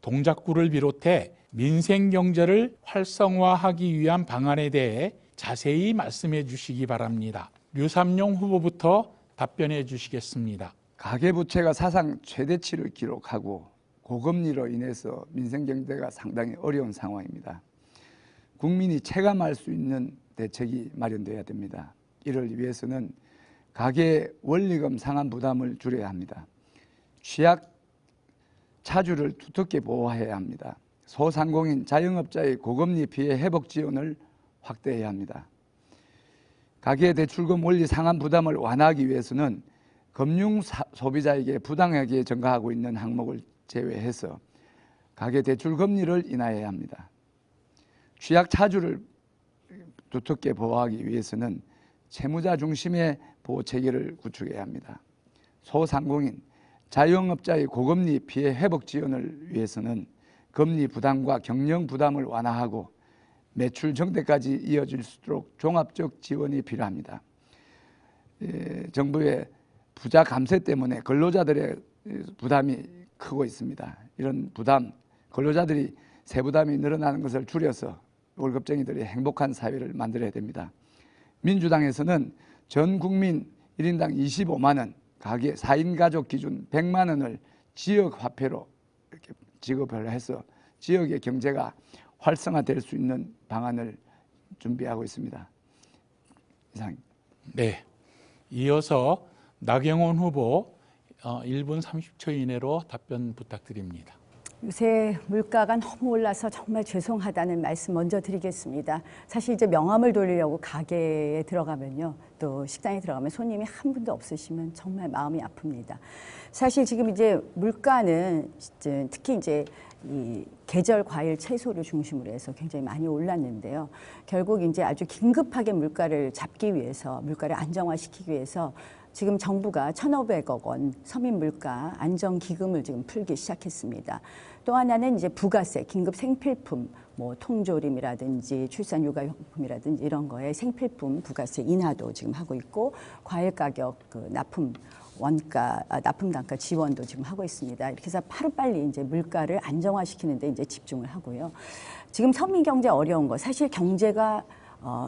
동작구를 비롯해 민생경제를 활성화하기 위한 방안에 대해 자세히 말씀해 주시기 바랍니다. 류삼용 후보부터 답변해 주시겠습니다. 가계부채가 사상 최대치를 기록하고 고금리로 인해서 민생경제가 상당히 어려운 상황입니다. 국민이 체감할 수 있는 대책이 마련돼야 됩니다. 이를 위해서는 가계 원리금 상환 부담을 줄여야 합니다. 취약 차주를 두텁게 보호해야 합니다. 소상공인 자영업자의 고금리 피해 회복 지원을 확대해야 합니다. 가계대출금 원리 상환 부담을 완화하기 위해서는 금융 소비자에게 부당하게 증가하고 있는 항목을 제외해서 가계대출 금리를 인하해야 합니다. 취약 차주를 두텁게 보호하기 위해서는 채무자 중심의 보호 체계를 구축해야 합니다. 소상공인, 자영업자의 고금리 피해 회복 지원을 위해서는 금리 부담과 경영 부담을 완화하고 매출 정대까지 이어질 수 있도록 종합적 지원이 필요합니다. 정부의 부자 감세 때문에 근로자들의 부담이 크고 있습니다. 이런 부담, 근로자들이 세부담이 늘어나는 것을 줄여서 월급쟁이들이 행복한 사회를 만들어야 됩니다. 민주당에서는 전 국민 1인당 25만 원, 가계 4인 가족 기준 100만 원을 지역 화폐로 이렇게 지급을 해서 지역의 경제가 활성화될 수 있는 방안을 준비하고 있습니다. 이상입니다. 네, 이어서 나경원 후보 1분 30초 이내로 답변 부탁드립니다. 요새 물가가 너무 올라서 정말 죄송하다는 말씀 먼저 드리겠습니다. 사실 이제 명함을 돌리려고 가게에 들어가면요, 또 식당에 들어가면 손님이 한 분도 없으시면 정말 마음이 아픕니다. 사실 지금 이제 물가는 특히 이제 이 계절 과일 채소를 중심으로 해서 굉장히 많이 올랐는데요. 결국 이제 아주 긴급하게 물가를 잡기 위해서, 물가를 안정화시키기 위해서 지금 정부가 1,500억 원 서민 물가 안정기금을 지금 풀기 시작했습니다. 또 하나는 이제 부가세, 긴급 생필품, 뭐 통조림이라든지 출산육아용품이라든지 이런 거에 생필품 부가세 인하도 지금 하고 있고, 과일 가격 납품 단가 지원도 지금 하고 있습니다. 이렇게 해서 하루빨리 이제 물가를 안정화시키는데 이제 집중을 하고요. 지금 서민 경제 어려운 거, 사실 경제가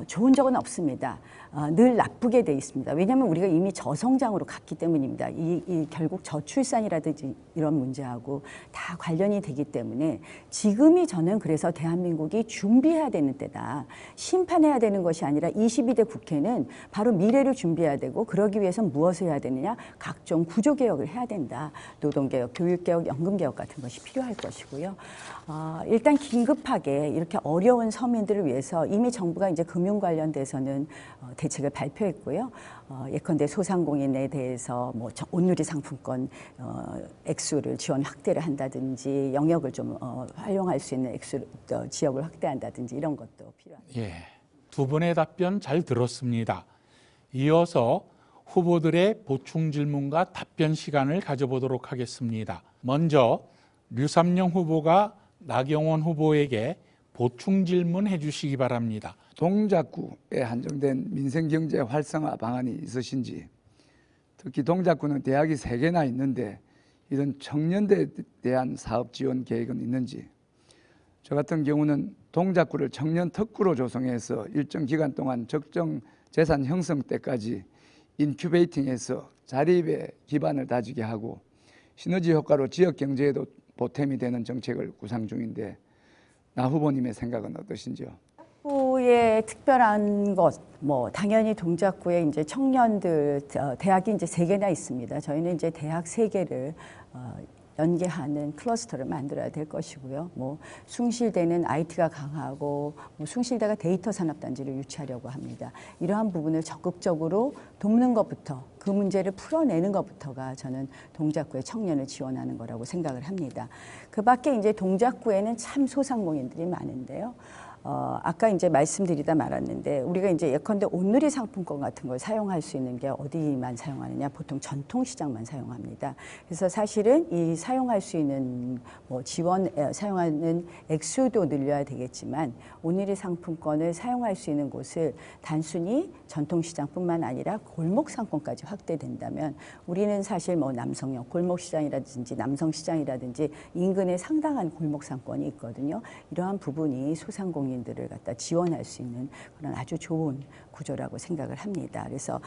좋은 적은 없습니다. 늘 나쁘게 돼 있습니다. 왜냐하면 우리가 이미 저성장으로 갔기 때문입니다. 이 결국 저출산이라든지 이런 문제하고 다 관련이 되기 때문에 지금이 저는 그래서 대한민국이 준비해야 되는 때다. 심판해야 되는 것이 아니라 22대 국회는 바로 미래를 준비해야 되고, 그러기 위해서는 무엇을 해야 되느냐? 각종 구조개혁을 해야 된다. 노동개혁, 교육개혁, 연금개혁 같은 것이 필요할 것이고요. 일단 긴급하게 이렇게 어려운 서민들을 위해서 이미 정부가 이제 금융 관련돼서는 대책을 발표했고요. 예컨대 소상공인에 대해서 뭐 온누리 상품권 액수를 지원 확대를 한다든지, 영역을 좀 활용할 수 있는 지역을 확대한다든지 이런 것도 필요합니다. 예, 두 분의 답변 잘 들었습니다. 이어서 후보들의 보충 질문과 답변 시간을 가져보도록 하겠습니다. 먼저 류삼용 후보가 나경원 후보에게 보충 질문해 주시기 바랍니다. 동작구에 한정된 민생경제 활성화 방안이 있으신지, 특히 동작구는 대학이 3개나 있는데 이런 청년대에 대한 사업 지원 계획은 있는지, 저 같은 경우는 동작구를 청년 특구로 조성해서 일정 기간 동안 적정 재산 형성 때까지 인큐베이팅해서 자립의 기반을 다지게 하고 시너지 효과로 지역 경제에도 보탬이 되는 정책을 구상 중인데, 나 후보님의 생각은 어떠신지요? 동작구의 특별한 것, 뭐 당연히 동작구에 이제 청년들 대학이 이제 3개나 있습니다. 저희는 이제 대학 3개를 연계하는 클러스터를 만들어야 될 것이고요. 뭐 숭실대는 IT가 강하고, 뭐 숭실대가 데이터 산업단지를 유치하려고 합니다. 이러한 부분을 적극적으로 돕는 것부터, 그 문제를 풀어내는 것부터가 저는 동작구의 청년을 지원하는 거라고 생각을 합니다. 그 밖에 이제 동작구에는 참 소상공인들이 많은데요. 아까 이제 말씀드리다 말았는데 우리가 이제 예컨대 온누리 상품권 같은 걸 사용할 수 있는 게 어디만 사용하느냐? 보통 전통시장만 사용합니다. 그래서 사실은 이 사용할 수 있는 뭐 지원 사용하는 액수도 늘려야 되겠지만 온누리 상품권을 사용할 수 있는 곳을 단순히 전통시장뿐만 아니라 골목 상권까지 확대된다면 우리는 사실 뭐 남성형 골목시장이라든지 남성시장이라든지 인근에 상당한 골목 상권이 있거든요. 이러한 부분이 소상공인들을 갖다 지원할 수 있는 그런 아주 좋은 구조라고 생각을 합니다. 그래서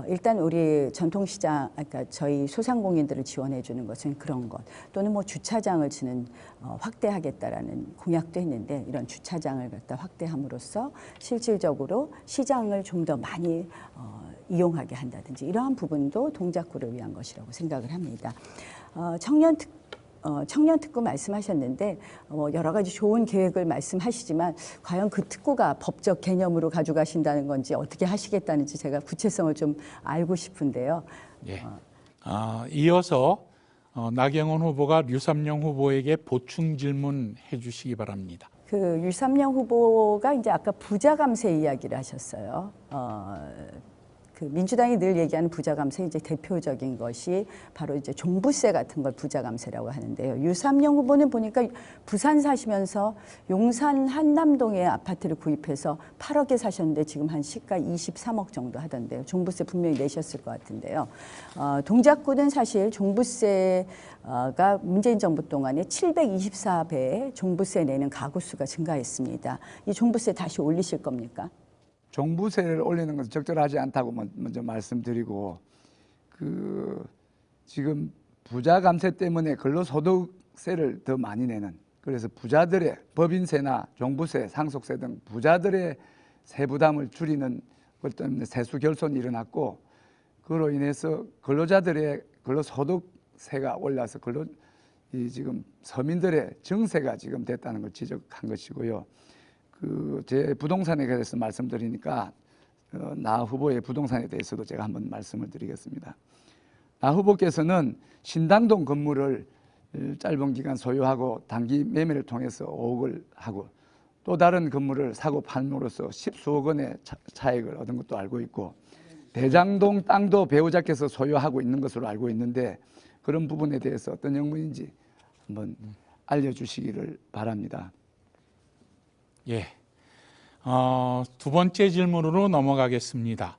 일단 우리 전통시장, 그러니까 저희 소상공인들을 지원해 주는 것은 그런 것 또는 뭐 주차장을 지는 확대하겠다라는 공약도 했는데 이런 주차장을 갖다 확대함으로써 실질적으로 시장을 좀 더 많이 이용하게 한다든지 이러한 부분도 동작구를 위한 것이라고 생각을 합니다. 청년 특구 말씀하셨는데 여러 가지 좋은 계획을 말씀하시지만 과연 그 특구가 법적 개념으로 가져가신다는 건지 어떻게 하시겠다는지 제가 구체성을 좀 알고 싶은데요. 예. 이어서 나경원 후보가 류삼영 후보에게 보충 질문해 주시기 바랍니다. 그 류삼영 후보가 이제 아까 부자 감세 이야기를 하셨어요. 그 민주당이 늘 얘기하는 부자 감세 이제 대표적인 것이 바로 이제 종부세 같은 걸 부자 감세라고 하는데요. 류삼영 후보는 보니까 부산 사시면서 용산 한남동에 아파트를 구입해서 8억에 사셨는데 지금 한 시가 23억 정도 하던데요. 종부세 분명히 내셨을 것 같은데요. 동작구는 사실 종부세가 문재인 정부 동안에 724배 종부세 내는 가구 수가 증가했습니다. 이 종부세 다시 올리실 겁니까? 종부세를 올리는 것은 적절하지 않다고 먼저 말씀드리고 지금 부자 감세 때문에 근로소득세를 더 많이 내는 그래서 부자들의 법인세나 종부세, 상속세 등 부자들의 세부담을 줄이는 것 때문에 세수 결손이 일어났고 그로 인해서 근로자들의 근로소득세가 올라서 지금 서민들의 증세가 지금 됐다는 걸 지적한 것이고요. 제 부동산에 대해서 말씀드리니까 나 후보의 부동산에 대해서도 제가 한번 말씀을 드리겠습니다. 나 후보께서는 신당동 건물을 짧은 기간 소유하고 단기 매매를 통해서 5억을 하고 또 다른 건물을 사고 팔므로써 십수억 원의 차익을 얻은 것도 알고 있고 대장동 땅도 배우자께서 소유하고 있는 것으로 알고 있는데 그런 부분에 대해서 어떤 영문인지 한번 알려주시기를 바랍니다. 예. 두 번째 질문으로 넘어가겠습니다.